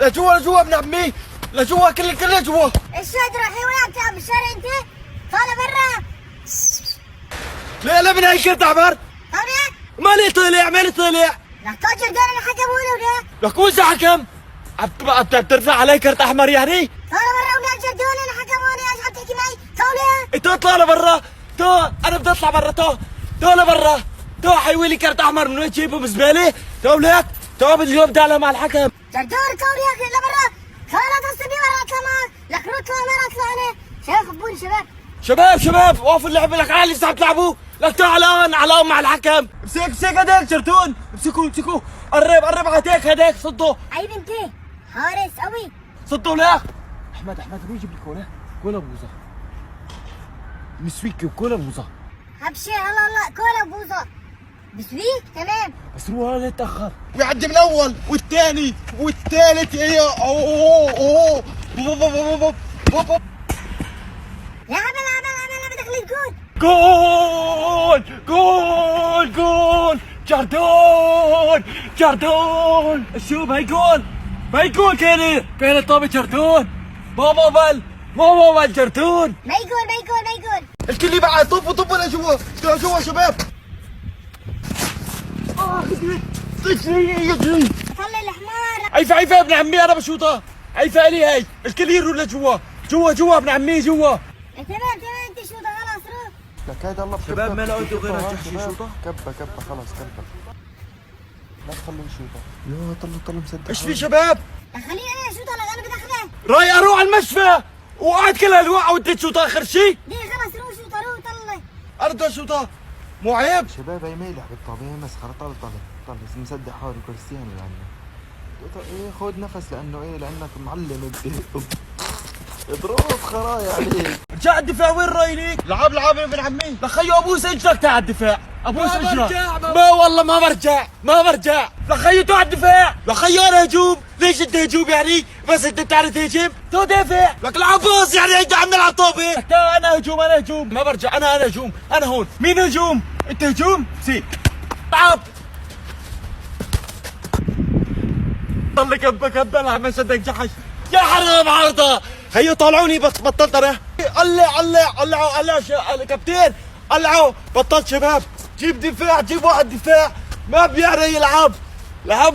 لجوا لجوا ابن عمي، لجوا كله جوا. الشاد راح وياك تلعب بالشارع انت؟ طالع برا. لا لا من هاي كنت عبر. طالع؟ مالي طلع مالي طلع. لك تاجر دول اللي حكموا له ولا؟ لك وش حكم؟ بترفع علي كرت احمر يعني؟ طالع برا وناجر دول اللي حكموا لي، ايش عم تحكي معي؟ طالع؟ انت اطلع لبرا. تو انا بدي اطلع برا. تو لبرا. تو حيوي لي كرت احمر من وين تجيبه بزباله؟ تو لك تو بدي اليوم تعال مع الحكم. جردور طالع لبرا. خلاص تصبي برا اطلع معك. لك روح اطلع برا اطلع انا. شباب خبوني شباب وقفوا اللعب. لك عالي لسه عم تلعبوا. لك تعال على مع الحكم. امسك هداك شرتون. امسكوا قرب هداك صدوا. عيب انت حارس قوي. صدوا لك. احمد روح جيب لي كولا بوظه. مسويك كولا بوظه. ابشر الله كولا بوظه. بسويك تمام. بس روح لا تتاخر. ويعدي من الاول والثاني والثالث. ايه اوه يا عمل بدك الجول. جول جردون. شوف هاي جول كانت طابة جردون. ما بال جردون. ما يقول الكل بعد طبوا لجوا شباب. طلع الحمار. عيفة يا ابن عمي انا بشوطها. عيفة الي هاي. الكل يروح لجوا ابن عمي جوا. تمام انت شوطه خلاص روح. لك هيدا الله شباب ما لقيتوا غير الجحش شوطه. كبه خلاص كبه. لا تخليه يشوطه. يا طلع مصدق. ايش في شباب؟ خليني انا اشوطه لك انا بدي اخذها. راي اروح على المشفى وقعد كل هالوقعه وانت تشوط اخر شيء. دي خلاص روح شوطه روح طلع. ارضى شوطه مو عيب. شباب هي ميلح بالطبيعي مسخره. طلع مصدق حالي كريستيانو يعني. ايه خذ نفس لانك معلم اضرب خرايا عليك. رجع الدفاع. وين رايليك؟ لعب يا ابن عمي. لخيو ابوس اجرك تعال الدفاع. ابوس اجرك. ما والله ما برجع. لخيو على الدفاع. لخيو انا هجوم. ليش انت هجوم يعني؟ بس انت بتعرف تهجم؟ تو دافع. لك العب باص يعني انت عم نلعب طوبه. انا هجوم. ما برجع. انا هجوم. انا هون. مين هجوم؟ انت هجوم؟ سيب. تعب. ضل كبه العب ما صدق جحش. يا حرام عارضه. هيو طالعوني بس بطلت انا. قلعوا كابتن. قلعوا بطلت شباب. جيب واحد دفاع ما بيعرف يلعب. لعب